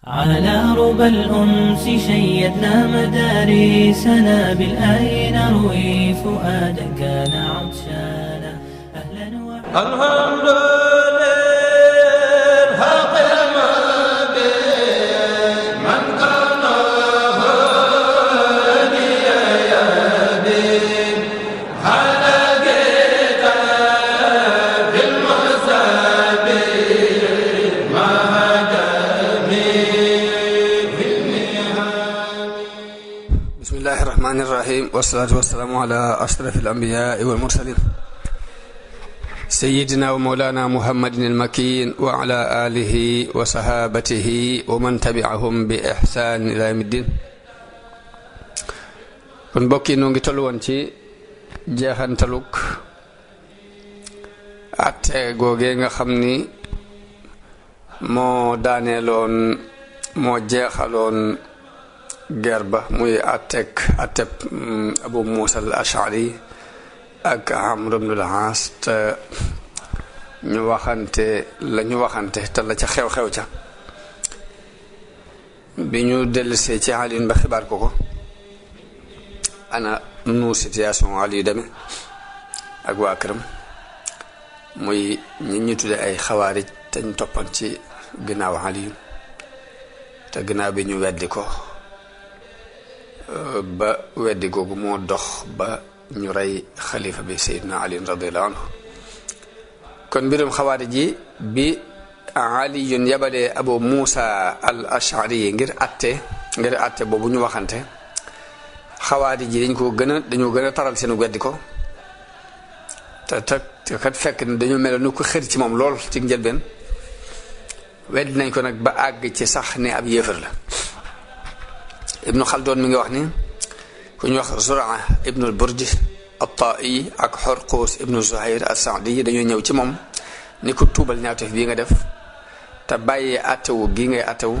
على ربى الأنس شيدنا مدارسنا بالآي نروي فؤادا كان عطشانا أهلا الحمد الرحمن الرحيم والصلاة والسلام على أشرف الأنبياء والمرسلين سيدنا ومولانا محمد المكين وعلى آله وصحابته ومن تبعهم بإحسان إلى يوم الدين kon bokki noo ngi tollu woon ci jeexantaluk atte googee nga xam ni moo daaneeloon moo jeexaloon gerba muy atteb Abu Muusa al-Ash'ari ak Amr ibn al-As te ñu waxante te la ca xew-xew ca bi ñu dellusee ci Ali ba xibaar ko ana nu situation Ali deme ak waa këram muy ñi ñu tudde ay xawaarij te ñu toppan ci ginnaaw Ali te ginnaaw bi ñu weddi ko ba weddi googu moo dox ba ñu rey xalifa bi Seydina Ali radiyallahu anhu kon mbirum xawaarij ji bi Ali yabalee Abu Muusa al-Ash'ari ngir atte boobu ñu waxante xawaarij ji dañoo gën a taral seenu weddi ko te kat fekk ne dañoo mel nu ko xër ci moom lool ci njëlbeen weddi nañ ko nag ba àgg ci sax ne ab yéefar la Ibnu Xaldun mi ngi wax ni ku ñu wax Zuraa ibnu al-Burj at-Ta'i ak Hurqus ibnu Zuhayr as-Sa'di dañoo ñëw ci moom ni ko tuubal ñaawteef bii nga def te bàyyee attewu gii ngay attewu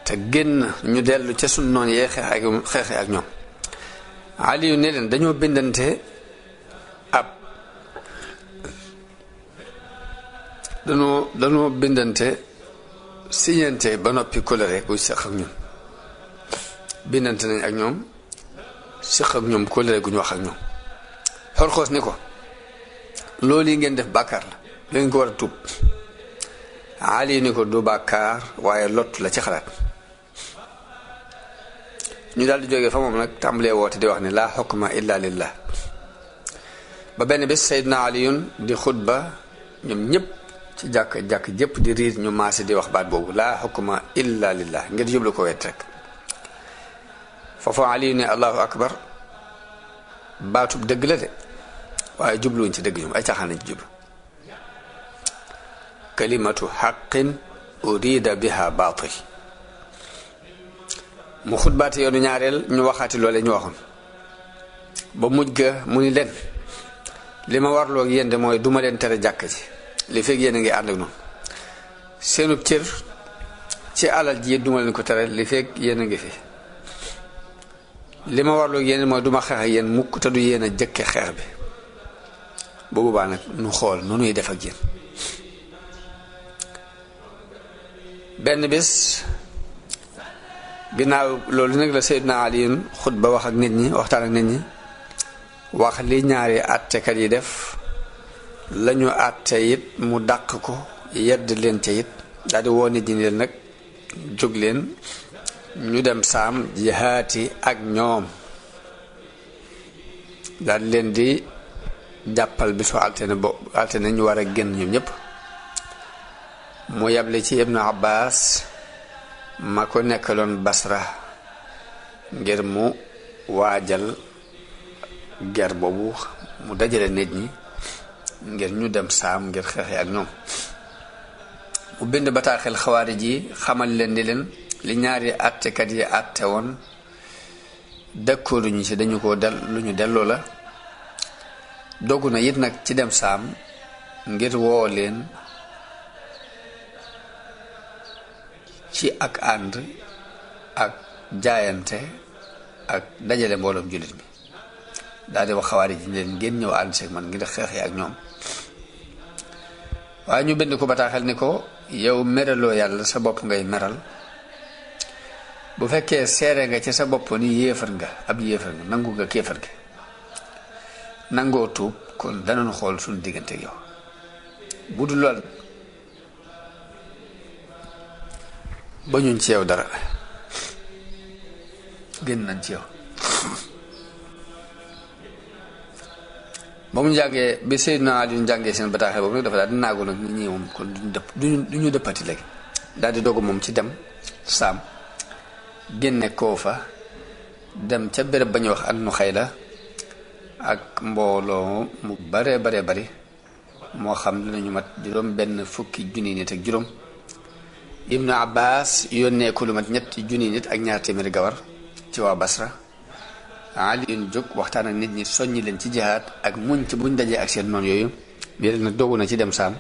te génn ñu dellu ca sunu noonu yee xeexe ak ñoom Ali yu ne leen dañoo bindante dañoo bindante siñante ba noppi coloré guy seq ak ñun bindante nañ ak ñoom siq ak ñoom kóllëre gu ñu wax ak ñoom Xorxoos ni ko loolu yi ngeen def bàkkaar la ngeen ko war a tuub Ali ni ko du bàkkaar waaye lottu la ci xalaat ñu daal di jógee fa moom nag tàmbalee woote di wax ni laa xukma illa lillah ba benn bés Seydina Aliyun di xutba ñoom ñëpp ci jàkk jëpp di riir ñu maase di wax baat boobu laa xukma illa lillah ngir jublu ko wet rek foofu Ali ne allahu akbar baatub dëgg la de waaye jubluwuñ ci dëgg ñoom ay caaxaan lañ ci jublu kalimatu xaqin urida biha baatil mu xutbaate yoonu ñaareel ñu waxaati loole ñu waxoon ba mujj ga mu ni leen li ma warloo ak yéen de mooy duma leen tere jàkk ji li fekk yéen a ngi ànd ak noonu seenub cër ci alal ji duma leen ko tere li fekk yéen a ngi fi li ma warloo ak yéen mooy duma xeex ak yéen mukk te du yéen a jëkke xeex bi bu boobaa nag nu xool nu nuy def ak yéen benn bés ginnaaw loolu nag la Seydina Ali xutba wax ak nit ñi waxtaan ak nit ñi wax li ñaari àttekat yi def lañu àtte it mu dàq ko yedd leen ca it daldi woo nit ñi leen nag jóg leen ñu dem saam jihaati ak ñoom daal leen di jàppal bisu altine ñu war a génn ñoom ñëpp mu yable ci Ibnu Abbas ma ko nekkaloon Basra ngir mu waajal ger boobu mu dajale nit ñi ngir ñu dem saam ngir xeexe ak ñoom mu bind bataaxel xawaarij yi xamal leen ni leen li ñaari àttekat yi àtte woon dëkkooruñu ci dañu ko lu ñu delloo la dogu na it nag ci dem saam ngir woo leen ci ak ànd ak jaayante ak dajale mbooloom jullit mi daal di wax xawaarij yi leen ngeen ñëw ànd seeg man ngir xeexee ak ñoom waaye ñu bind ko bataaxel ni ko yow meraloo yàlla sa bopp ngay meral bu fekkee seere nga ci sa bopp ni yéefar nga ab yéefar nga nangu nga kéefar gi nangoo tuub kon danañ xool suñu diggante ak yow bu dul lool ba ñun ci yow dara génn nañ ci yow ba mu jàngee bi Seydina Ali jàngee seen bataaxel boobu nag dafa daal di naagu nag ñu ñëw moom kon duñu dëppati léegi daal di dogu moom ci dem saam génne koo fa dem ca béréb ba ñuy wax an nu xëy la ak mbooloo mu bare bari moo xam dinañu mat juróom benn fukki junni nit ak juróom Ibnu Abbas yónnee ko lu mat ñetti junni nit ak ñaar téeméeri gawar ci waa Basra Ali yun jóg waxtaan ak nit ñi soññi leen ci jihaad ak muñ ci buñ dajee ak seen noonu yooyu bi nag dogu na ci dem saam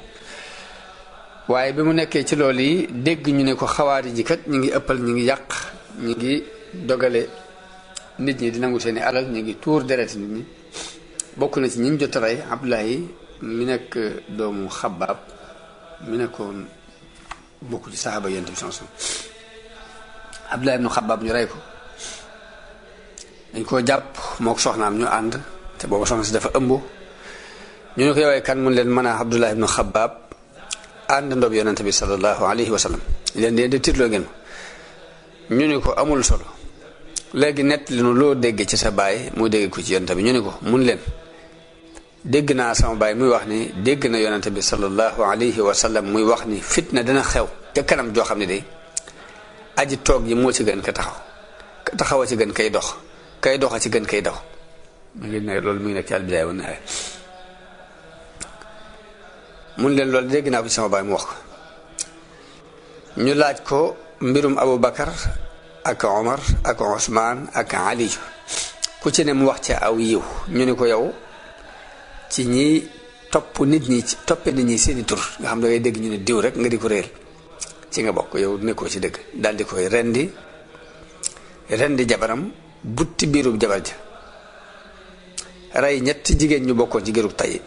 waaye bi mu nekkee ci loolu yi dégg ñu ne ko xawaari ji kat ñu ngi ëppal ñu ngi yàq ñu ngi dogale nit ñi di nangu seeni alal ñu ngi tuur deret nit ñi bokk na ci ñi ñu jot a rey Abdullahi mi nekk doomu Xabbaab mi nekkoon bokk ci saxaaba Yonent bi sallallahu alayhi wasallam Abdullahi ibnu Xabbaab ñu rey ko dañ koo jàpp mook soxnaam ñu ànd te booba soxna si dafa ëmb ñu ne ko yowee kan mun leen mën a Abdullahi ibnu Xabbaab ànd ndoob Yonent bi sallallahu alayhi wa sallam leen di tiitloo ngeen ñu ne ko amul solo léegi nett li nu loo dégg ci sa baay mu dégg ko ci Yonent bi ñu ne ko mun leen dégg naa sama baay muy wax ni dégg na Yonent bi sallallahu alayhi wa sallam muy wax ni fitna dina xew te kanam joo xam ne day aji toog ji moo ci gën ka taxaw a ci gën kay dox kay dox a ci gën kay daw mu ngi ne loolu mu ngi nekk ci albidaaya wan nihaaya mun leen loolu dégg naa ko ci sama baay mu wax ko ñu laaj ko mbirum Abu Bakar ak Omar ak Ousmane ak Ali ku ci ne mu wax ca aw yiw ñu ne ko yow ci ñi toppe nit ñi seeni tur nga xam da ngay dégg ñu ne diw rek nga di ko réel ci nga bokk yow nekkoo ci dëgg daal di koy rendi jabaram butti biirub jabar ja rey ñetti jigéen ñu bokkoon ci gërub tay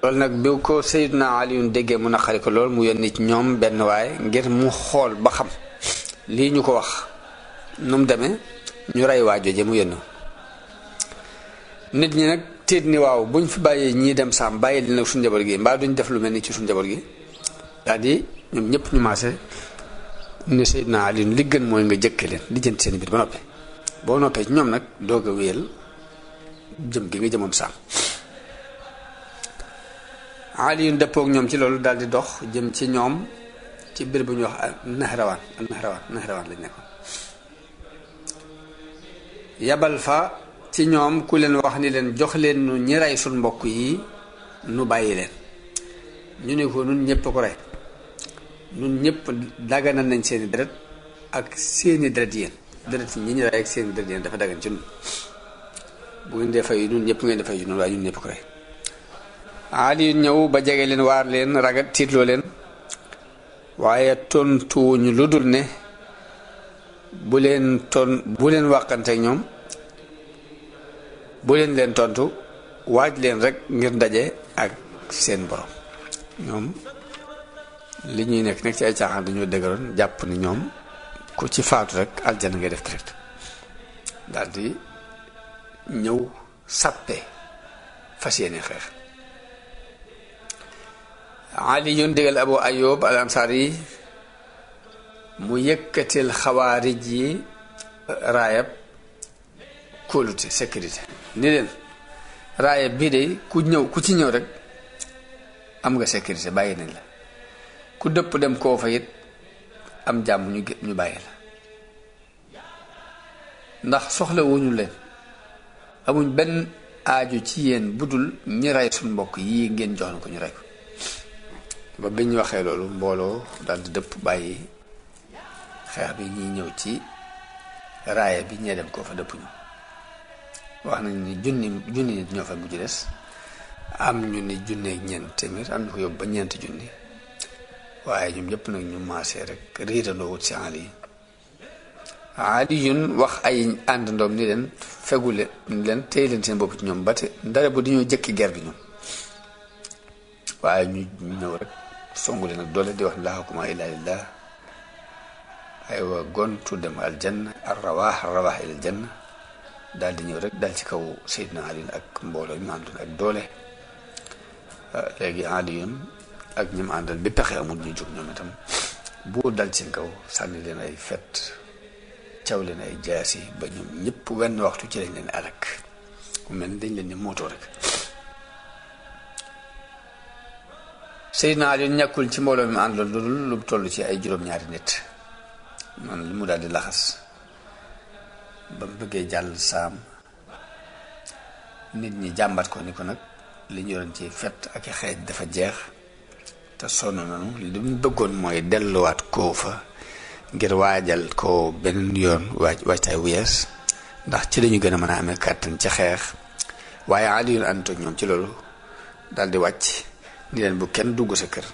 loolu nag bi ko Seydina Ali déggee mu naqari ko lool mu yónni ci ñoom benn waaye ngir mu xool ba xam lii ñu ko wax nu mu demee ñu rey waa jooje mu yónni nit ñi nag tiit ni waaw buñ fi bàyyee ñii dem saam bàyyi li nag suñu njaboot gi mbaa duñ def lu mel ni ci suñu njaboot gi daal di ñoom ñëpp ñu maase ne Seydina Ali li gën mooy nga jëkke leen li jënt seen biir ba noppi boo noppee ci ñoom nag doog a wéyal jëm gi nga jëmoon saam Ali dëppook ñoom ci loolu daal di dox jëm ci ñoom ci biir bu ñuy wax Nahrawaan lañ nekkoon yabal fa ci ñoom ku leen wax ni leen jox leen nu ñi rey suñ mbokk yi nu bàyyi leen ñu ne ko nun ñëpp ko rey nun ñëpp daganal nañ seeni deret ak seeni deret yéen deret yi ñi ñu rey ak seeni deret yéen dafa dagan ci nun bu ngeen dee fay nun ñëpp ngeen dee fay nun waaye ñun ñëpp ko rey Ali ñëw ba jege leen waar leen ragat tiitloo leen waaye tontuwuñu lu dul ne bu leen wàqante ak ñoom bu leen tontu waaj leen rek ngir daje ak seen borom ñoom li ñuy nekk ci ay caaxaan dañoo dëgëroon jàpp ni ñoom ku ci faatu rek aljana ngay def direct daldi ñëw sàppe fas yéene xeex Ali yoon digal Abu Ayyub al Ansari mu yëkkatil xawaarij yi raayab kóolute sécurité ni leen raayab bii de ku ci ñëw rek am nga sécurité bàyyi nañ la ku dëpp dem koo fa it am jàmm ñu bàyyi la ndax soxla wuñu leen amuñ benn aaju ci yéen budul ñi rey suñ mbokk yii ngeen jox na ko ñu rey ko ba biñ waxee loolu mbooloo daal di dëpp bàyyi xeex bi ñuy ñëw ci raaya bi ñee dem koo fa dëpp ñu wax nañ ni junni nit ñoo fa mujj des am ñu ni junneeg ñeent téeméer am ñu ko yóbbu ba ñeenti junni waaye ñoom ñëpp nag ñu maasee rek riirandoo wut si Ali yun wax ay àndandoom ni leen fegu leen téy leen seen bopp ci ñoom ba te ndare bu di ñoo jëkki guerre bi ñoom waaye ñu ñëw rek songu leen ak doole di wax laa hukma illaa lillaah aywa gontu dem aljanna arrawaax ilal janna daal di ñëw rek dal ci kaw Seydina Ali ak mbooloo ñu àndoon ak doole. léegi Aliyun ak ñi mu àndal bi pexe amul ñu jóg ñoom itam buur dal seen kaw sànni leen ay fet caw leen ay jaasi ba ñoom ñëpp wenn waxtu ci lañ leen alak mu mel ni dañ leen ni mootoo rek. Seydina Aliyun ñàkkul ci mbooloo mi àndal lu toll ci ay juróom-ñaari nit noonu li mu daal di laxas ba mu bëggee jàll saam nit ñi jàmbat ko ni ko nag li ñu yoroon ci fet ak i xeej dafa jeex te sonn nañu li mu bëggoon mooy delluwaat koo fa ngir waajal ko benn yoon waajtaay wu yees ndax ci lañu gën a mën a amee kàttan ci xeex. waaye Aliyun ànd ak ñoom ci loolu daal di wàcc ni leen bu kenn dugg sa kër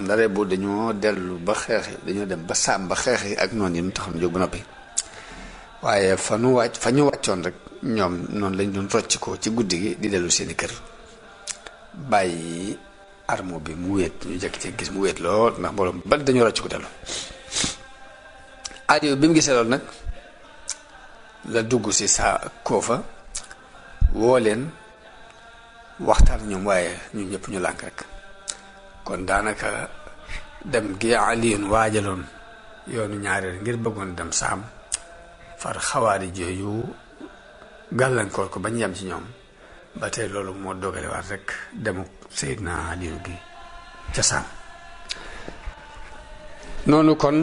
ndare bu dañoo dellu ba xeex dañoo dem ba saam ba xeex yi ak noonu yi mu taxoon jóg ba noppi. waaye fa ñu wàccoon rek ñoom noonu lañ doon rocc ko ci guddi gi di dellu seeni kër bàyyi armo bi mu wéet ñu jekk ci gis mu wéet lool ndax mbooloo ba dañoo rocc ko dellu. Aliou bi mu gisee loolu nag la dugg si saa koofa woo leen waxtaan ñoom waaye ñun ñëpp ñu lànk rek kon daanaka dem gi Aliyun waajaloon yoonu ñaareel ngir bëggoon dem saam far xawaari jooyu gàllankoor ko bañ yam ci ñoom ba tey loolu moo dogale waat rek demu Seydina Aliyu gi ca saam. noonu kon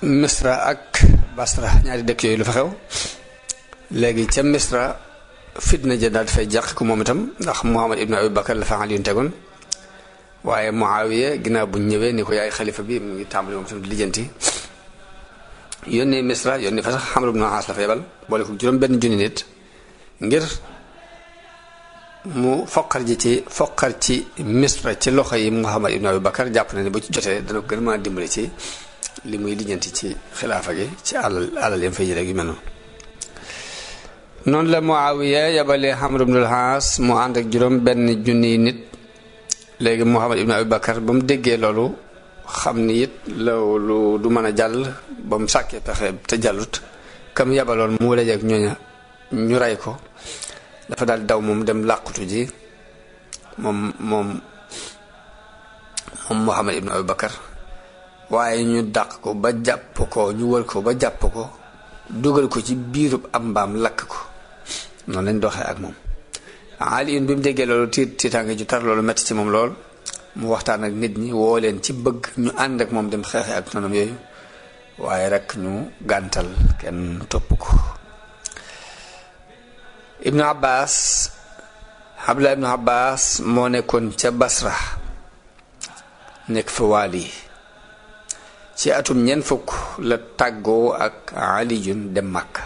Misra ak Basra ñaari dëkk yooyu lu fa xew léegi ca Misra fitna ja daal dafay jàq ko moom itam ndax Muhammad ibn Abi Bakar la fa Aliyun tegoon waaye Muawiya ginnaaw bu ñëwee ni ko yaay xalifa bi mu ngi tàmbali moom itam di lijjanti yónnee Misra yónnee fa sax Amr ibn Aas la fa yebal boole ko juróom benn junni nit ngir mu foqar ci Misra ci loxo yi Muhammad ibn Abi Bakar jàpp na ne bu ci jotee dana ko gën a mën a dimbali ci li muy lijjanti ci xilaafa gi ci alal yam fay jëlee yu mel noonu la Muawiya yebalee Amr ibn Aas mu ànd ak juróom benn junni nit léegi Muhammad ibn Abi Bakar ba mu déggee loolu xam ni it loolu du mën a jàll ba mu sàkkee pexe te jàllut kam yabaloon mu dajeek ñooña ñu rey ko dafa daal daw moom dem làqutu ji moom Muhammad ibn Abi Bakar waaye ñu dàq ko ba jàpp ko ñu wër ko ba jàpp ko dugal ko ci biirub am mbaam lakk ko noonu lañ doxee ak moom. Aliyun bi mu déggee loolu tiitaange ju tar loolu metti ci moom lool mu waxtaan ak nit ñi woo leen ci bëgg ñu ànd ak moom dem xeexe ak noonam yooyu waaye rek ñu gàntal kenn topp ko. Ibnu Abbas Abdullah ibnu Abbas moo nekkoon ca Basra nekk fa waali ci atum ñeent fukk la tàggoo ak Aliyun dem Makka.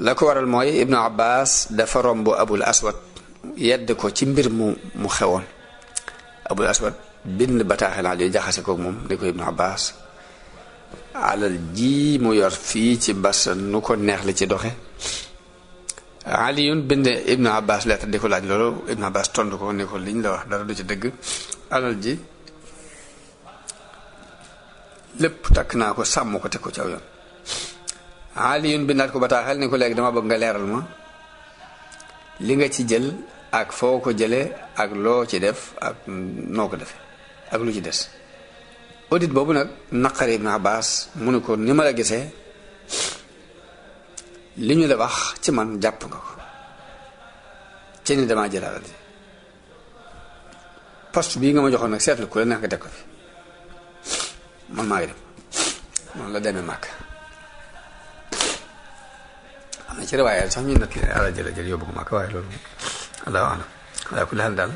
la ko waral mooy Ibnu Abbas dafa romb Abul Aswad yedd ko ci mbir mu xewoon Abul Aswad bind bataaxel Aliyu jaxase kook moom di ko Ibnu Abbas alal ji mu yor fii ci Basra nu ko neex li ci doxe. Aliyun bind Ibnu Abbas lettre di ko laaj loolu Ibnu Abbas tontu ko ni ko liñ la wax dara du ci dëgg alal ji lépp takk naa ko sàmm ko teg ko ci aw yoon. Aliyun bindaat ko bataaxel ni ko léegi dama bëgg nga leeral ma li nga ci jël ak foo ko jëlee ak loo ci def ak noo ko defee ak lu ci des. audit boobu nag naqari Ibn Abbas mu ne ko ni ma la gisee li ñu la wax ci man jàpp nga ko ci ni damaa jël alal ji poste bii nga ma joxoon nag seetlu ku la neex nga teg ko fi man maa ngi dem noonu la demee màkk. am na ci riwaaya sax ñu nekk alal jël yóbbu ko màkk waaye loolu allahu alam waaye ku laal daal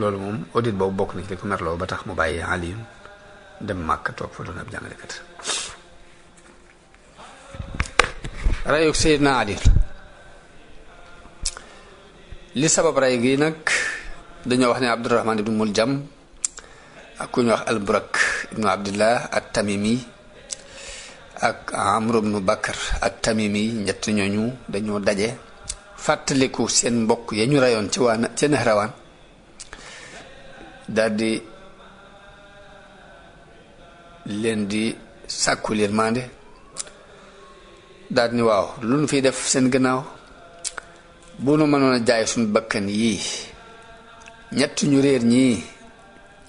loolu moom audit boobu bokk na ci li ko merloo ba tax mu bàyyi Aliyun dem màkk toog fa doon ab jàngalekat. rayuk Seydina Ali li sabab ray gi nag dañoo wax ne Abdurahman ibnu Muljam ak ku ñu wax Alburak ibnu Abdillah at-Tamimi ak Amr ibnu Bakar at-Tamimi ñett ñooñu dañoo daje fàttaliku seen mbokk ya ñu rayoon ci ca Nahrawaan leen di sàkku yërmande daal ni waaw lu nu fiy def seen gannaaw bu nu mënoon a jaay suñu bakkan yii ñett ñu réer ñii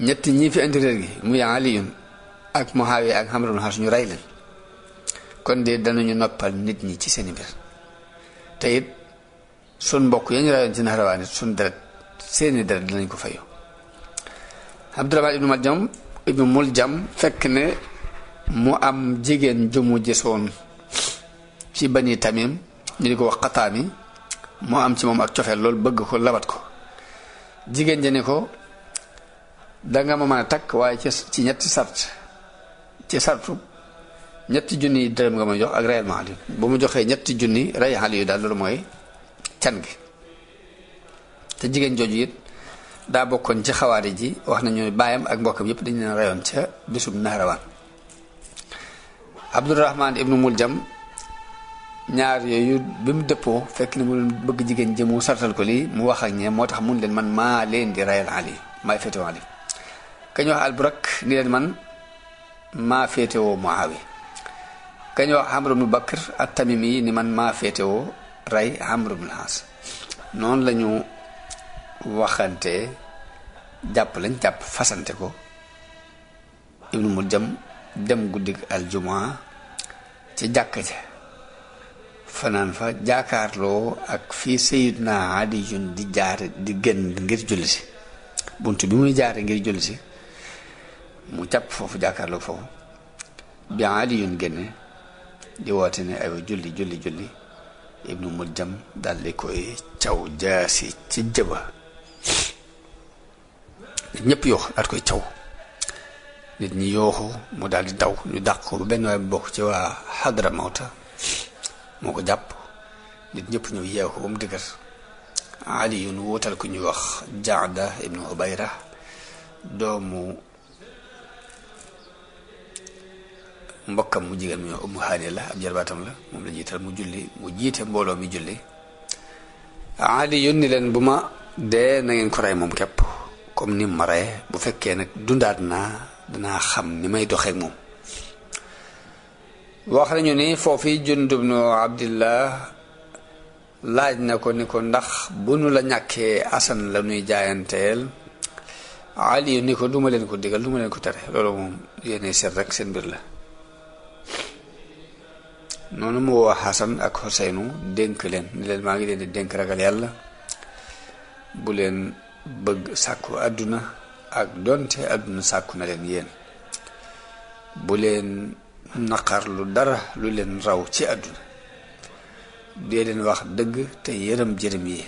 ñett ñii fi indi réer gi muy Aliyun ak Muawiya ak Amr ibn As ñu rey leen kon de danañu noppal nit ñi ci seeni mbir te it sun mbokk yañu rayoon ci Nahrawaan sun deret seeni deret danañ ko fayu Abdurahmaan ibnu Muljam fekk ne mu am jigéen jumu gisoon ci Bani Tamim ñu di ko wax Xataami mu am ci moom ak cofeel loolu bëgg ko labat ko jigéen ja ne ko danga ma mën a takk waaye ci ñetti sart ci sartu ñetti junni dërëm nga ma jox ak reyal ma Aliyu bu mu joxee ñetti junni rey Aliyu daal loolu mooy can gi te jigéen jooju it daa bokkoon ci xawaari ji wax nañu baayam ak mbokkam yépp dañu leen reyoon ca bisub Nahrawaan Abdurahmaan ibnu Muljam ñaar yooyu bi mu dëppoo fekk ne mu bëgg jigéen ji mu sartal ko lii mu wax ak ñee moo tax mun leen man maa leen di reyal Ali maay féetewoo Ali kañ wax Alburak ni leen man maa féetewoo Muawiya kañ wax Amr ibn Bakr at-Tamimi ni man maa féetewoo rey Amr ibn al-As noonu lañu waxante jàpp lañ jàpp fasante ko ibnu Muljam dem guddig aljumaa ci jàkka ja fanaan fa jaakaarloo ak fii Sayyidna Aliyun di jaar di génn ngir julli si bunt bi muy jaare ngir julli si mu jàpp foofu jaakaarloo foofu bi Aliyun génne di woote ne ay julli ibnu Muljam daldi koy caw jaasi ci jëba nit ñëpp yooxu daat koy caw nit ñi yooxu mu daldi daw ñu dàq ko ba benn waay bu bokk ci waa Hadra Mawta moo ko jàpp nit ñëpp ñëw yeew ko ba mu dëgër Aliyun wuutal ku ñuy wax Jaada ibnu Ubayra doomu mbokkam mu jigéen mu Ummu Haani la ab jarbaatam la moom la jiital mu jiite mbooloo mi julli Aliyun ni leen bu ma dee na ngeen ko rey moom képp comme ni ma rey bu fekkee nag dundaat naa danaa xam ni may doxeek moom wax nañu ni foofu Jundub ibnu Abdillah laaj na ko ni ko ndax bu nu la ñàkkee Asan la nuy jaayanteel Aliyun ni ko duma leen ko digal duma leen ko tere loolu moom yéene seet rek seen mbir la noonu mu woo Xasan ak Xuseynu dénk leen ni leen maa ngi leen di dénk ragal yàlla bu leen bëgg sàkku àdduna ak donte àdduna sàkku na leen yéen bu leen naqar lu dara lu leen raw ci àdduna dee leen wax dëgg te yërëm jërëm yi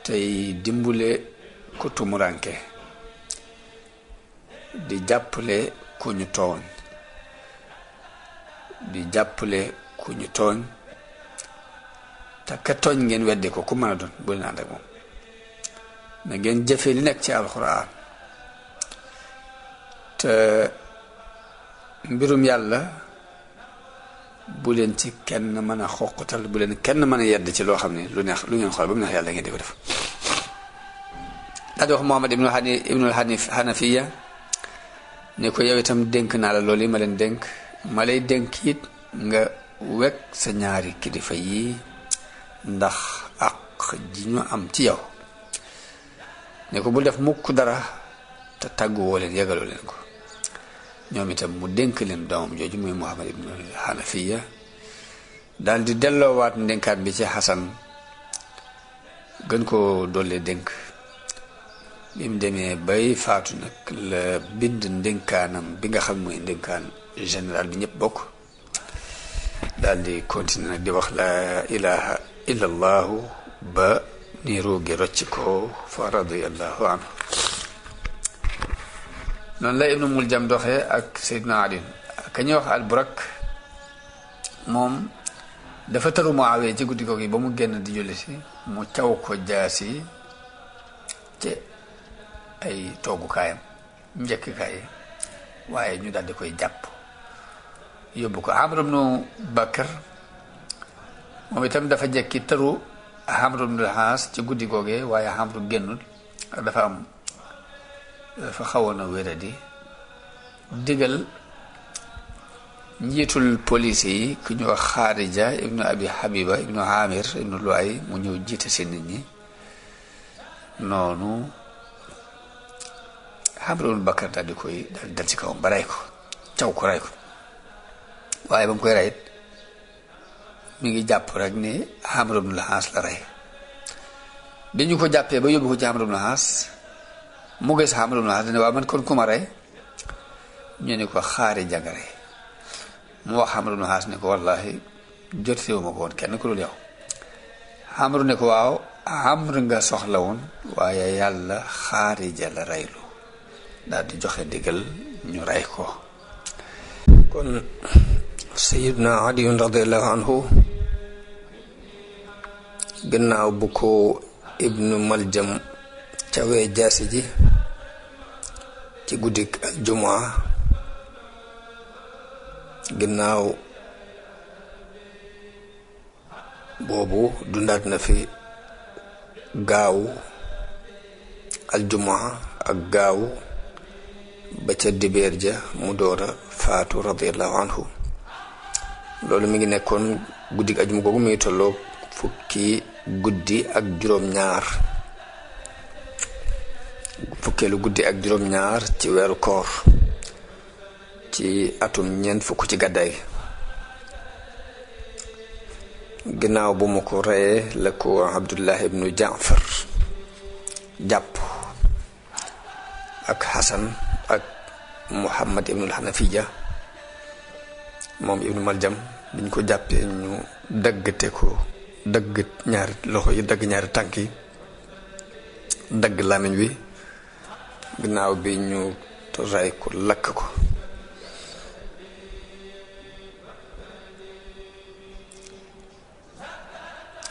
tey dimbule ku tumuranke di jàppale ku ñu tooñ di jàppale ku ñu tooñ te ka tooñ ngeen weddi ko ku mën a doon bu leen ànd ak moom na ngeen jëfe li nekk ci alxuraan te mbirum yàlla bu leen ci kenn mën a xoqatal bu leen kenn mën a yedd ci loo xam ne lu ngeen xool ba mu neex yàlla ngeen di ko def daal di wax Muhammad ibnul Hanafiya ne ko yow itam dénk naa la loolu yi ma leen dénk ma lay dénk it nga wekk sa ñaari kilifa yi ndax ak ji ñu am ci yow ne ko bul def mukk dara te tàgguwoo leen yëgaloo leen ko ñoom itam mu dénk leen doomam jooju muy Muhammad ibn Hanafiya daal di delloowaat ndénkaat bi ci Xasan gën koo dolli dénk bi mu demee bay faatu nag la bind ndénkaanam bi nga xam mooy ndénkaan général bi ñëpp bokk daal di continuer nag di wax la ilaha illa allahu ba ni ruugi rocc ko fa radiyallahu anhu noonu la ibnu Muljam doxee ak Seydina Ali ka ñuy wax Alburak moom dafa tëru Muawiya ci guddi googu yi ba mu génn di julli si mu caw ko jaasi ci ay toogukaayam njëkkikaay waaye ñu daal di koy jàpp yóbbu ko Amr ibnu Bakr moom itam dafa jekki tëru Amr ibnu al-As ci guddi googee waaye Amr génnul dafa xawoon a wéradi digal njiitul police yi ku ñu wax Xaarija ibnu Abi Habiba ibnu Amir ibnu Luay mu ñëw jiite si nit ñi noonu Amr ibn Bakar daal di koy dal ci kawam ba rey ko caw ko rey ko waaye ba mu koy reyit mi ngi jàpp rek ni Amr ibn al-As la rey bi ñu ko jàppee ba yóbbu ko ci Amr ibn al-As mu gis Amr ibn al-As dane waaw man kon ku ma rey ñu ne ko Xaarija nga rey mu wax Amr ibn al-As ne ko wallahi jotewuma ko woon kenn ku dul yow Amr ne ko waaw Amr nga soxla woon waaye yàlla Xaarija la reylu daal di joxe ndigal ñu rey ko kon Sayyidna Ali radiyallahu anhu gannaaw bu ko Ibnu Maljam cawee jaasi ji ci guddik aljumaa gannaaw boobu dundaat na fi gaawu aljumaa ak gaawu ba ca dibeer ja mu doora faatu radiyallahu anhu loolu mi ngi nekkoon guddik ajuma googu mi ngi tolloog fukki guddi ak juróom-ñaar fukkeelu guddi ak juróom-ñaar ci weeru koor ci atum ñeent fukk ci gàddaay ginnaaw bu mu ko reyee la ko Abdullah ibnu Jaafar jàpp ak Hasan ak Muhammad ibnu Hanafiya moom ibnu Maljam biñ ko jàppee ñu daggate ko dagg ñaari loxo yi dagg ñaari tànk yi dagg làmmiñ wi ginnaaw bi ñu rey ko lakk ko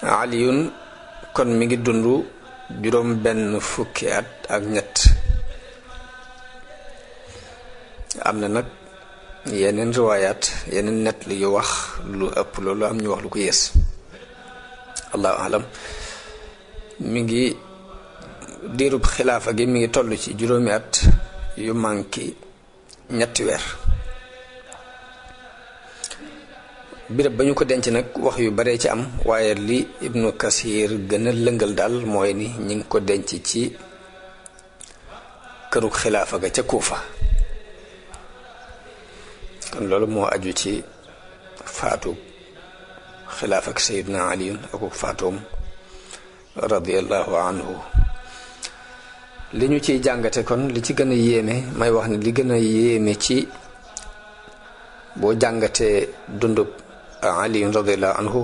Aliyun kon mi ngi dund juróom benn fukki at ak ñett am na nag yeneen riwaayaat yeneen nett li yu wax lu ëpp loolu am ñu wax lu ko yées allahu alam mi ngi diirub xilaafa gi mi ngi toll ci juróomi at yu manki ñetti weer birab ba ñu ko denc nag wax yu bare ci am waaye li Ibnu Kasir gën a lëngal daal mooy ni ñi ngi ko denc ci kërug xilaafa ga ca Kuufa kon loolu moo aju ci faatu xilaaf ak Sayyidna Ali ak faatoom radiyallahu anhu li ñu ciy jàngate kon li ci gën a yéeme may wax ne li gën a yéeme ci boo jàngatee dundub Ali radiyallahu anhu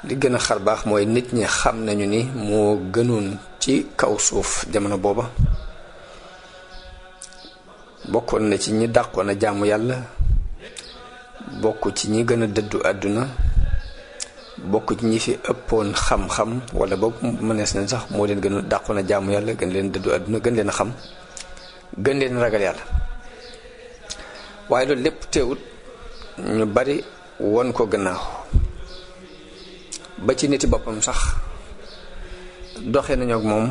li gën a xar baax mooy nit ñi xam nañu ni moo gënoon ci kaw suuf jamono booba bokkoon na ci ñi dàqoon a jaamu yàlla bokk ci ñi gën a dëddu àdduna bokk ci ñi fi ëppoon xam-xam wala boog mënees nañ sax moo leen gën a dàqoon a jaamu yàlla gën leen dëddu àdduna gën leen a xam gën leen ragal yàlla waaye loolu lépp teewut ñu bari won ko gannaaw ba ci niti boppam sax doxee nañu ak moom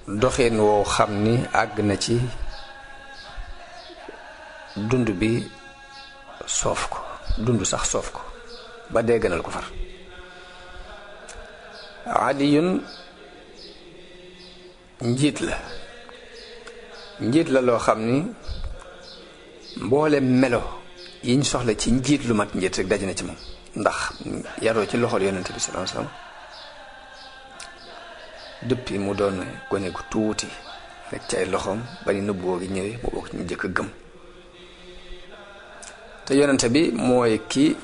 doxeen woo xam ni àgg na ci dund bi soof ko dund sax soof ko ba dee gënal ko far Aliyun njiit la loo xam ni mboole melo yiñ soxla ci njiit lu mat njiit rek daje na ci moom ndax yaroo ci loxol yonente bi sallallahu alayhi wasallam depuis mu doon gone gu tuuti nekk ci ay loxoom ba ni nëbboo gi ñëwee mu bokk ñu jëkk a gëm te yonente bi mooy ki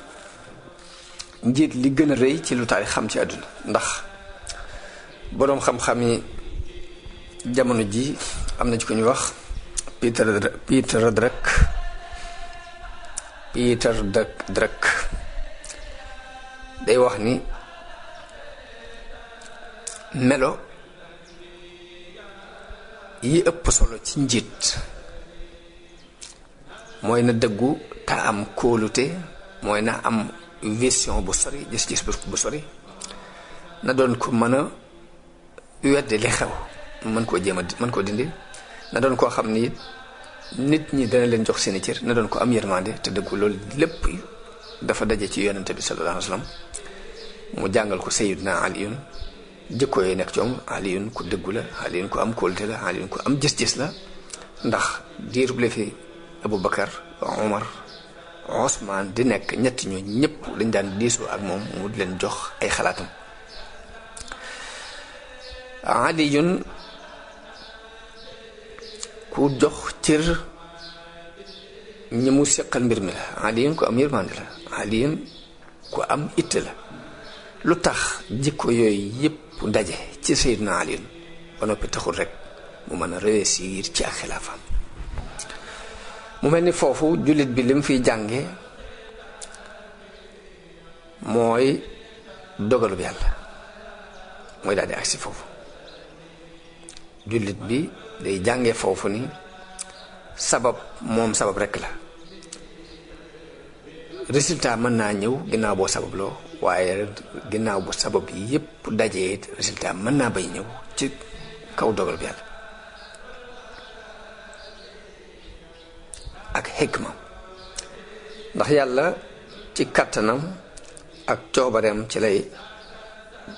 njiit li gën a rëy ci lu taarix xam ci àdduna ndax boroom xam-xam yi jamono ji am na ci ko ñu wax Peter Drucker day wax ni melo yi ëpp solo ci njiit mooy na dëggu te am kóolute mooy na am vision bu sori gis-gis bu sori na doon ko mën a weddi li xew mën koo jéem a mën koo dindi na doon koo xam ni nit ñi dana leen jox seeni cër na doon ko am yërmande te dëggu. loolu lépp dafa daje ci yonente bi sallallahu alayhi wa sallam mu jàngal ko Sayyidina Aliyun jikko yooyu nekk ci moom. Aliyun ku dëggu la, Aliyun ku am kóolute la, Aliyun ku am gis-gis la, ndax diirub la fi Aboubacar, Omar, Ousmane di nekk ñetti ñoo ñëpp dañ daan diisoo ak moom mu di leen jox ay xalaatam. Aliyun ku jox cër ñi mu seqal mbir mi la. Aliyun ku am yërmande la, Aliyun ku am itte la. lu tax jikko yooyu yëpp ndaje ci Seydina Aliyun ba noppi taxul rek mu mën a réussir ci ak xilaafaam. mu mel ni foofu jullit bi li mu fiy jànge mooy dogalub yàlla mooy daal di agsi foofu. jullit bi day jànge foofu ni sabab moom sabab rekk la. résultat mën naa ñëw ginnaaw boo sababloo, waaye ginnaaw bu sabab yépp dajee résultat mën naa bay ñëw ci kaw dogal bi yàlla. ak xikma, ndax yàlla ci kàttanam ak coobareem ci lay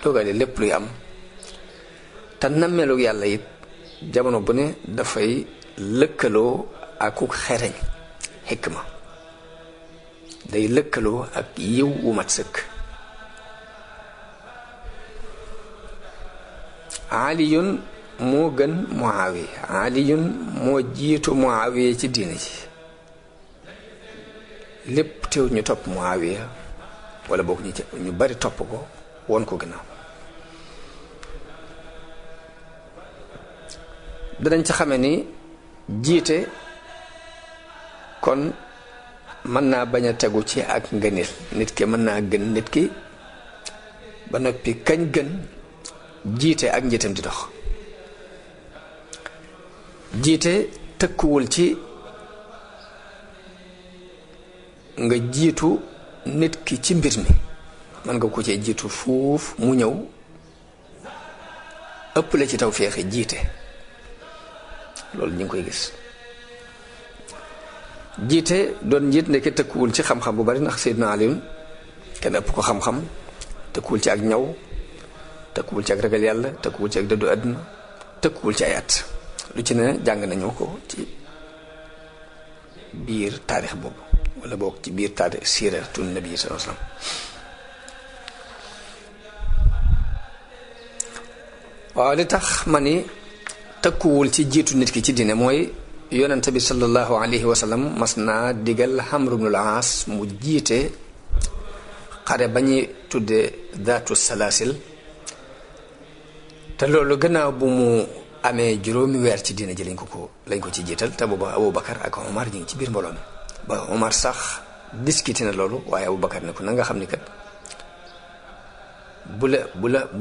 dogale lépp luy am, te nammeelu yàlla it jamono bu ne dafay lëkkaloo ak ku xereñ. xikma day lëkkaloo ak yiw wu mat sëkk. Aliyun moo gën Muawiya, Aliyun moo jiitu Muawiya ci diine ji. lépp teew ñu topp Muawiya wala boog ñu bari topp ko won ko gannaaw. danañ ci xame ni jiite kon mën naa bañ a tegu ci ak ngëneel. nit ki mën naa gën nit ki ba noppi kañ gën jiite ak njiitam di dox. jiite tëkkuwul ci nga jiitu nit ki ci mbir mi. mën nga ko cee jiitu fuuf mu ñëw ëpp la ci taw feexi jiite. loolu ñu ngi koy gis. jiite doon njiit ndeke tëkkuwul ci xam-xam bu bari, ndax Seydina Aliyun kenn ëpp ko xam-xam. tëkkuwul ci ak ñaw, tëkkuwul ci ak ragal yàlla, tëkkuwul ci ak dëddu àdduna, tëkkuwul ci ay at. lu ci ne jàng nañu ko ci biir taarix boobu wala boog ci biir taarix siiratu nabi sallallahu alayhi wasallam. waaw li tax ma ni tëkkuwul ci jiitu nit ki ci diine mooy yonente bi sallallahu alayhi wa sallam mas naa digal Amr ibnul Aas mu jiite xare ba ñuy tudde daatu salaasil. te loolu gannaaw bu mu amee juróomi weer ci diine ji lañ ko ci jiital. te booba Aboubacar ak Omar ñu ngi ci biir mbooloo mi. ba Omar sax discuté na loolu, waaye Aboubacar ne ko na nga xam ni kat bu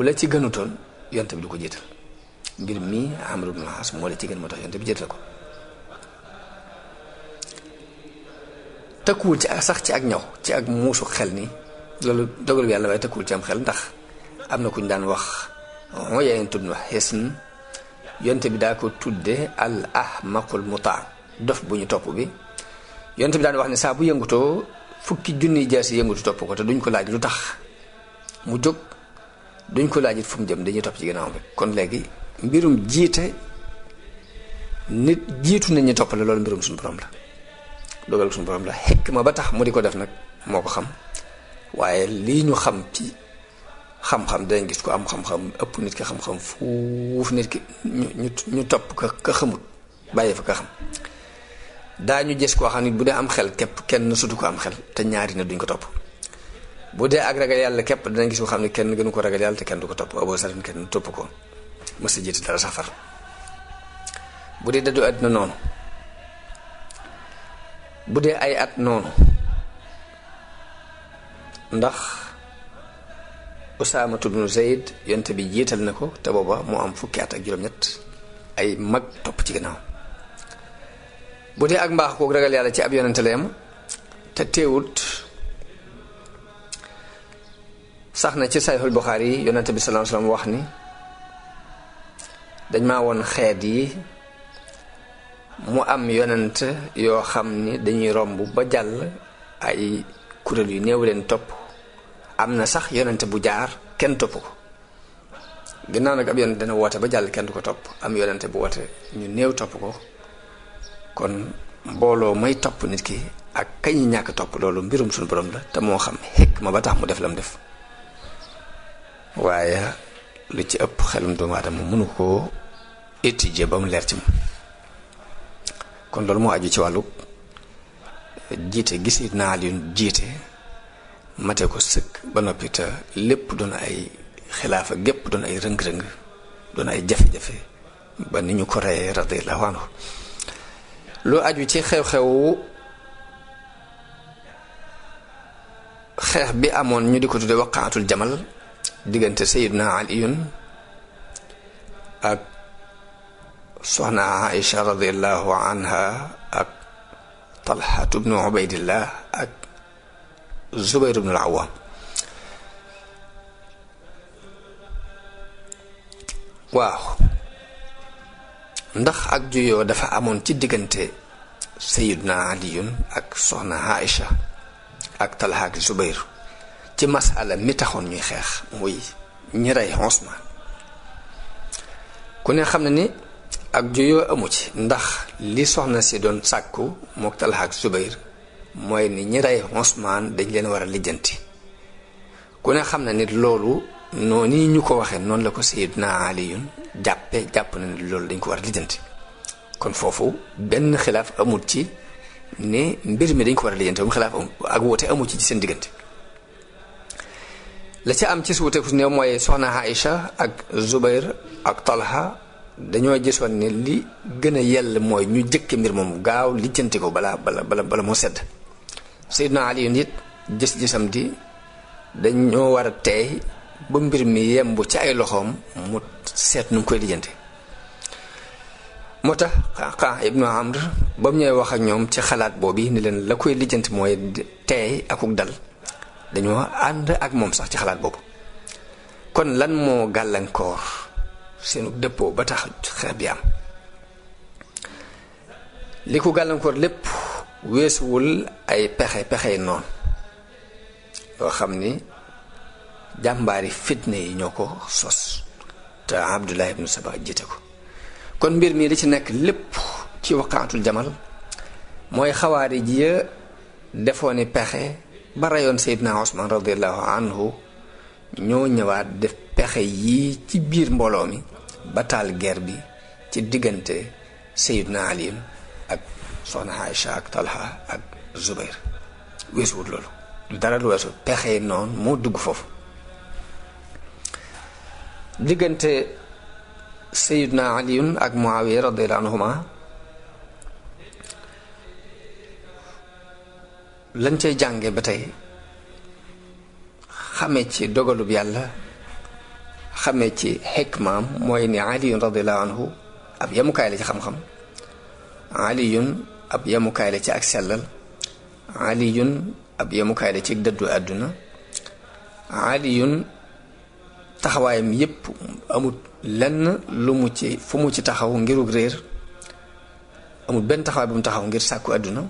la ci gënutoon yonte bi du ko jiital. mbir mi Amr ibn al-As moo la ci gën moo tax yonte bi jiital ko. tëkkuwul ci sax ci ak ñaw, ci ak muusu xel ni loolu dogal bi yàlla, waaye tëkkuwul ci am xel. ndax am na ku ñu daan wax Uyayna ibn Hisn, yonte bi daa ko tudde al ahmaqul mutaa, dof bu ñu topp bi. yonte bi daan wax ne saa bu yëngutoo fukki junniy jaasi yëngutu topp ko te duñ ko laaj lu tax mu jóg, duñ ko laaj it fu mu jëm, dañuy topp ci ginnaaw bi. kon léegi mbirum jiite nit jiitu nañ ñu toppale, loolu mbirum suñu borom la, dogal suñu borom la. xikma ba tax mu di ko def nag moo ko xam, waaye lii ñu xam ci xam-xam dañ gis ko am xam-xam ëpp nit ki xam-xam fuuf nit ki ñu topp ka xamut bàyyi fa ka xam. daañu gis koo xam ne bu dee am xel képp kenn sutu ko am xel te ñaari na duñ ko topp. bu dee ak ragal yàlla képp danañ gis koo xam ne kenn gënu ko ragal yàlla te kenn du ko topp. Abu Sarr kenn topp ko mës a jiite dara safar. bu dee dëddu àddina noonu, bu dee ay at noonu. ndax Usaama ibn Zayd yonte bi jiital na ko te booba moo am fukki at ak juróom-ñett, ay mag topp ci gannaaw. bu dee ak mbaax kook ragal yàlla ci ab yonente la yam te teewut sax na ci Sahihul Bukhari yi yonente bi sallallahu alayhi wasallam wax ni dañ maa woon xeet yi mu am yonent yoo xam ni dañuy romb ba jàll ay kuréel yu néew leen topp am na sax yonent bu jaar kenn topp ko ginnaaw nag ab yonent dana woote ba jàll kenn du ko topp am yonent bu woote ñu néew topp ko kon mbooloo may topp nit ki ak kañ ñàkk topp loolu mbirum suñu borom la te moo xam xikma ba tax mu def lam def waaye lu ci ëpp xelum doomu aadama mënu koo étudier ba mu leer ci moom kon loolu moo aju ci wàllu jiite gis naa leen jiite mate ko sëkk ba noppi te lépp doon ay xilaafa gépp doon ay rëng-rëng doon ay jafe-jafe ba ni ñu ko reyee radiyallahu anhu lu aju ci xew-xew xeex bi amoon ñu di ko tudde waqaatul jamal diggante Sayyidina Aliyun ak soxna Aïcha radiyallahu anha ak Talhatu bnu Ubaydillah ak Zubayr bnu al-Awwam waaw ndax ak juyoo dafa amoon ci diggante Sayyidina Aliyun ak soxna Aïcha ak Talha ak Zubayr ci masala mi taxoon ñuy xeex muy ñi rey Usmaan ku ne xam ne ni ak juyoo amu ci ndax li soxna si doon sàkku mook Talha ak Zubayr mooy ni ñi rey Usmaan dañ leen war a lijjanti ku ne xam ne nit loolu noonu ñu ko waxee noonu la ko Sayyidina Aliyun jàpp na ni loolu dañ ko war a lijjanti kon foofu benn xilaaf amul ci ne mbir mi dañ ko war a lijjanti xilaaf amul ak woote amul ci seen diggante la ca am ci suute ku néew mooy soxna Aïcha ak Zubayr ak Talha dañoo gisoon ne li gën a yell mooy ñu jëkke mbir moom gaaw lijjanti ko bala moo sedd Sayyidina Aliyun it gis-gisam di dañoo war a teey ba mbir mi yemb ci ay loxoom mu seet nu mu koy lijjanti moo tax Qaa ibnu Amr ba mu ñëwee wax ak ñoom ci xalaat boobu ni leen la koy lijjanti mooy teey akuk dal dañoo ànd ak moom sax ci xalaat boobu kon lan moo gàllankoor seenu dëppoo ba tax xeex bi am li ko gàllankoor lépp weesuwul ay pexey noonu yoo xam ni jàmbaari fitne yi ñoo ko sos te Abdullah ibnu Saba jiite ko kon mbir mi li ci nekk lépp ci waqaatul jamal mooy xawaari ji ya defooni pexe ba rayoon Seydina Usmaan radiyallahu anhu ñoo ñëwaat def pexe yii ci biir mbooloo mi ba taal guerre bi ci diggante Seydina Ali ak soxna Aïcha ak Talha ak Zubayr weesuwut loolu du dara lu weesu pexe noonu moo dugg foofu diggante Sayyidina Aliyun ak Muawiya radiyallahu anhuma lañ cay jànge ba tey xame ci dogalub yàlla xame ci xikmaam mooy ni Aliyun radiyallahu anhu ab yemukaay la ci xam-xam Aliyun ab yemukaay la ci ak sellal Aliyun ab yemukaay la ci dëddu àdduna Aliyun taxawaayam yépp amul lenn lu mu ci fu mu ci taxaw ngirug réer amul benn taxawaay bu mu taxaw ngir sàkku àdduna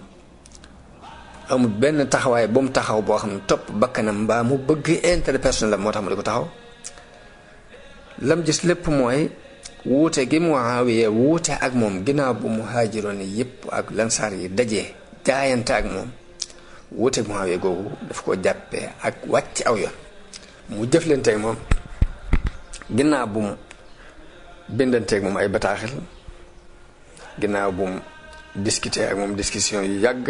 amul benn taxawaay bu mu taxaw boo xam ne topp bakkanam mbaa mu bëgg intérêt personnel la moo tax mu di ko taxaw lam gis lépp mooy wuute gi Muawiya wuute ak moom ginnaaw bu muhaajiroon yi yépp ak lansaar yi dajee jaayante ak moom wuute ak Muawiya googu daf ko jàppee ak wàcc aw yoon mu jëflanteeg moom ginnaaw bu mu bindanteeg moom ay bataaxel ginnaaw bu mu discuter ak moom discussion yu yàgg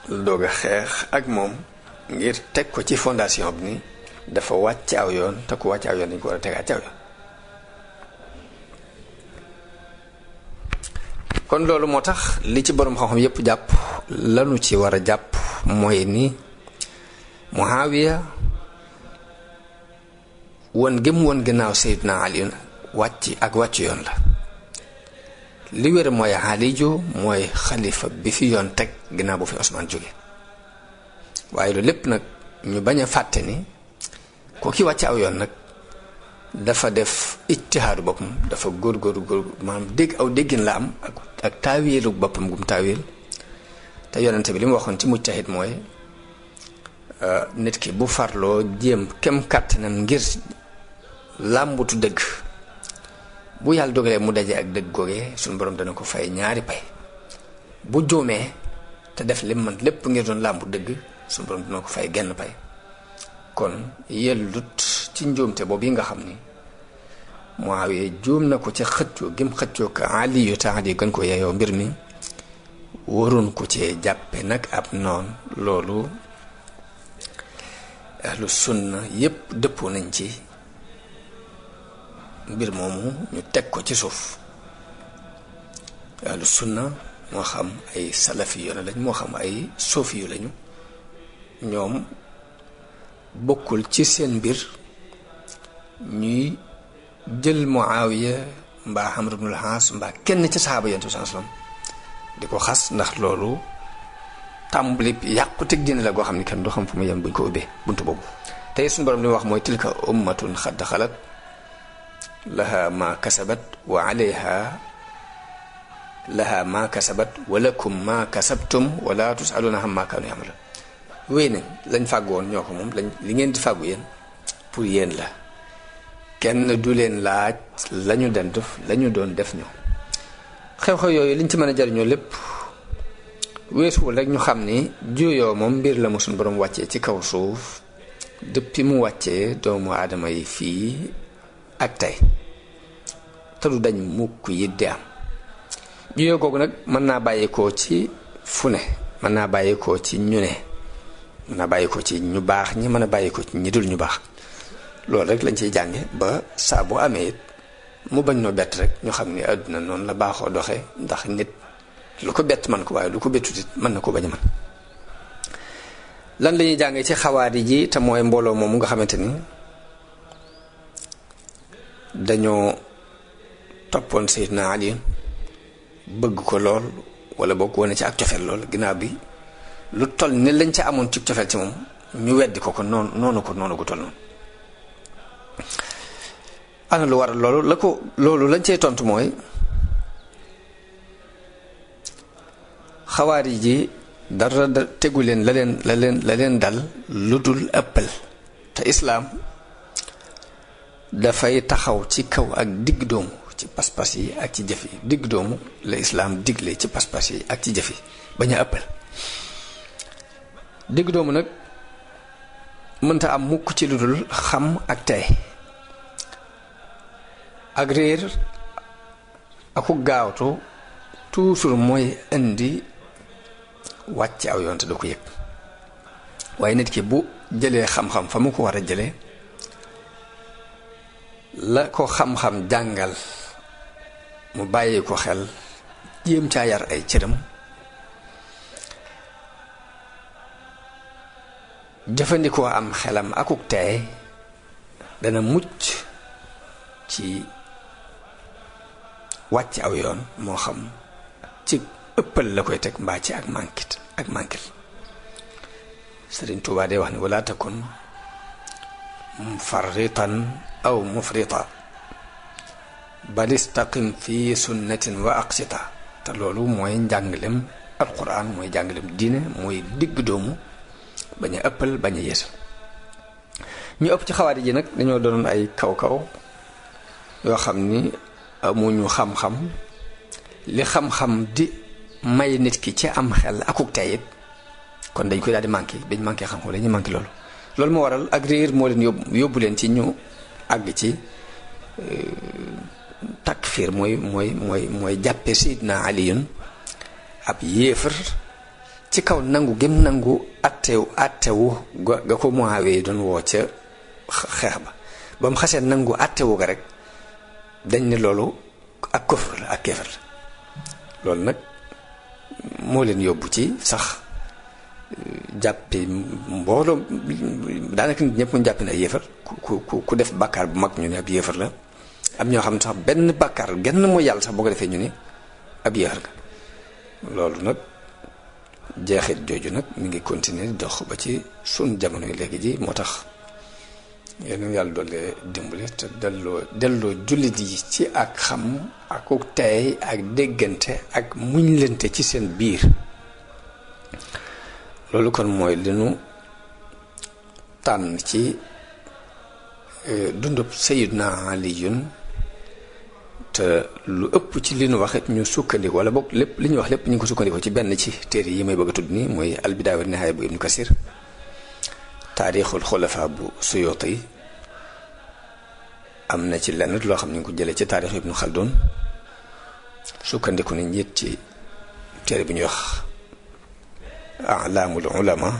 la doog a xeex ak moom ngir teg ko ci fondation bi ni dafa wàcc aw yoon te ku wàcc aw yoon dañu ko war a tegaat ci aw yoon kon loolu moo tax li ci borom xam-xam yépp jàpp lanu ci war a jàpp mooy ni Muawiya won gëm woon ginnaaw Seydina Ali wàcc yoon la li wér mooy Aliyu mooy xalifa bi fi yoon teg ginnaaw bu fi Usmaan jóge waaye loolu lépp nag ñu bañ a fàtte ni ko ki wàcc aw yoon nag dafa def ijtihaadu boppam dafa góor maanaam dégg aw déggin la am ak taawiilu boppam gum taawil te yonente bi li mu waxoon ci mujtahid mooy nit ki bu farloo jéem kem kàttanam ngir làmbutu dëgg bu yàlla dogalee mu daje ak dëgg googee suñu borom dana ko fay ñaari pay bu juumee te def lim man lépp ngir doon làmbu dëgg suñu borom dana ko fay genn pay kon yellut ci njuumte boobu yi nga xam ni Muawiya juum na ko ci xëccoo gim xëccoo ko Aliyu te Ali gën ko yeeyoo mbir mi waroon ko cee jàppe nag ab noon loolu ahlu sunna yépp dëppoo nañ ci mbir moomu ñu teg ko ci suuf ahlu sunna moo xam ay salafi yoon lañ moo xam ay suufi yu lañu ñoom bokkul ci seen mbir ñuy jël Muawiya mbaa Amr ibnul Aas mbaa kenn ci saxaaba Yonent bi sallallahu alayhi wasallam di ko xas ndax loolu tàmbali yàqu teg dina la goo xam ne kenn du xam fu mu yem buñ ko ubbee buntu boobu tey suñu borom li wax mooy tilka ummatun xad xalat laha ma kasabat wa alayha laha ma kasabat wa lakum ma kasabtum wala tusaluna amma kaanu ya'malun wéy nañ lañ fàgg woon ñoo ko moom lañ li ngeen di fàggu yéen pour yéen la kenn du leen laaj lañu den def lañu doon def ñoo xew-xew yooyu liñ ci mën a jariñoo lépp weesuwul rek ñu xam ni juyoo moom mbir la mu suñu borom wàccee ci kaw suuf depuis mu wàccee doomu aadama yi fii ak tey te du dañ mukk yi di am juyoo googu nag mën naa bàyyikoo ci fu ne mën naa bàyyikoo ci ñu ne mën naa bàyyikoo ci ñu baax ñi mën a bàyyikoo ci ñi dul ñu baax loolu rek lañ ciy jànge ba saa bu amee it mu bañ noo bett rek ñu xam ni àdduna noonu la baaxoo doxe ndax nit lu ko bett man ko waaye lu ko bettut it mën na ko bañ a man lan lañuy jànge ci xawaari ji te mooy mbooloo moomu nga xamante ni dañoo toppoon Seydina Ali bëgg ko lool wala boog wane ci ak cofeel lool ginnaaw bi lu toll ni lañ ca amoon ci cofeel ci moom ñu weddi ko noonu gu toll noonu ana lu waral loolu lañ cey tontu mooy xawaari ji dara tegu leen la leen dal lu dul ëppal te islaam dafay taxaw ci kaw ak digg doomu ci pas-pas yi ak ci jëf yi digg doomu la islaam digle ci pas-pas yi ak ci jëf yi bañ a ëppal digg doomu nag mënta am mukk ci lu dul xam ak tey ak réer aku gaawtu toujours mooy indi wàcc aw yoon te du ko yëg waaye nit ki bu jëlee xam-xam fa mu ko war a jëlee la ko xam-xam jàngal mu bàyyi ko xel jéem caa yar ay cëram jëfandikoo am xelam akuk teey dana mucc ci wàcc aw yoon moo xam ci ëppal la koy teg mbaa ci ak mànkit Sëriñ Tuubaa day wax ni wala takun mufarritan aw mufrita bal istaqim fi sunnatin wa aqsita te loolu mooy njàngalem alquran mooy njàngalem diine mooy digg doomu bañ a ëppal bañ a yeesal ñu ëpp ci xawaari ji nag dañoo doonoon ay kaw-kaw yoo xam ni amuñu xam-xam li xam-xam di may nit ki ci am xel akuk tayit kon dañ koy daal di dañ manqué xam-xam dañuy manqué loolu moo waral ak réer moo leen yóbbu leen ci ñu àgg ci takfir mooy jàppe Seydina Aliyun ab yéefar ci kaw nangu gém nangu attewu ga ko Muawiya doon woo ca xeex ba mu xasee nangu attewu ga rek dañ ne loolu ak kufr la ak kéefar la loolu nag moo leen yóbbu ci sax jàppe mbooloo daanaka nit ñëpp mu jàppe ne ay yéefar ku def bàkkaar bu mag ñu ne ab yéefar la am ñoo xam ne sax benn bàkkaar genn mooy yàlla sax boo ko defee ñu ne ab yéefar nga loolu nag jeexit jooju nag mi ngi continuer di dox ba ci sun jamono yi léegi ji moo tax yéen yàlla doole dimbali te delloo jullit yi ci ak xam ak tey ak déggante ak muñlante ci seen biir. loolu kon mooy li nu tànn ci dundub Sayyidna Aliyun te lu ëpp ci li nu wax it ñu sukkandiku wala boog lépp li ñu wax lépp ñu ngi ko sukkandiku ci benn ci téere yi may bëgg a tudd nii mooy al-Bidaaya wa Nihaaya bu Ibnu Kasir, taarixul xulafa bu Suyuuti, am na ci lenn loo xam ne ñu ngi ko jëlee ci taarixu Ibnu Xaldun, sukkandiku nañ it ci téere bi ñuy wax A'laamul Ulama,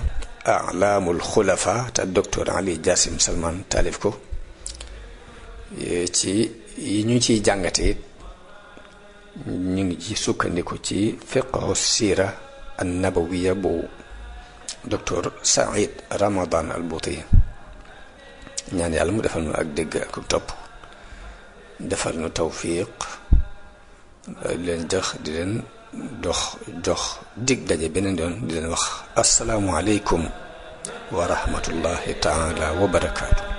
A'laamul Xulafa te docteur Ali Jasim Salman taalif ko. ci yi ñu ciy jàngate it ñu ngi ci sukkandiku ci fiqhu siira an-nabawiya bu docteur Saïd Ramadan al-Bouti. ñaan yàlla mu defal nu ak dégg ak topp, defal nu tawfiq, di leen jox dig daje beneen yoon, di leen wax asalaamu aleykum wa rahmatullahi taala wa barakaatu.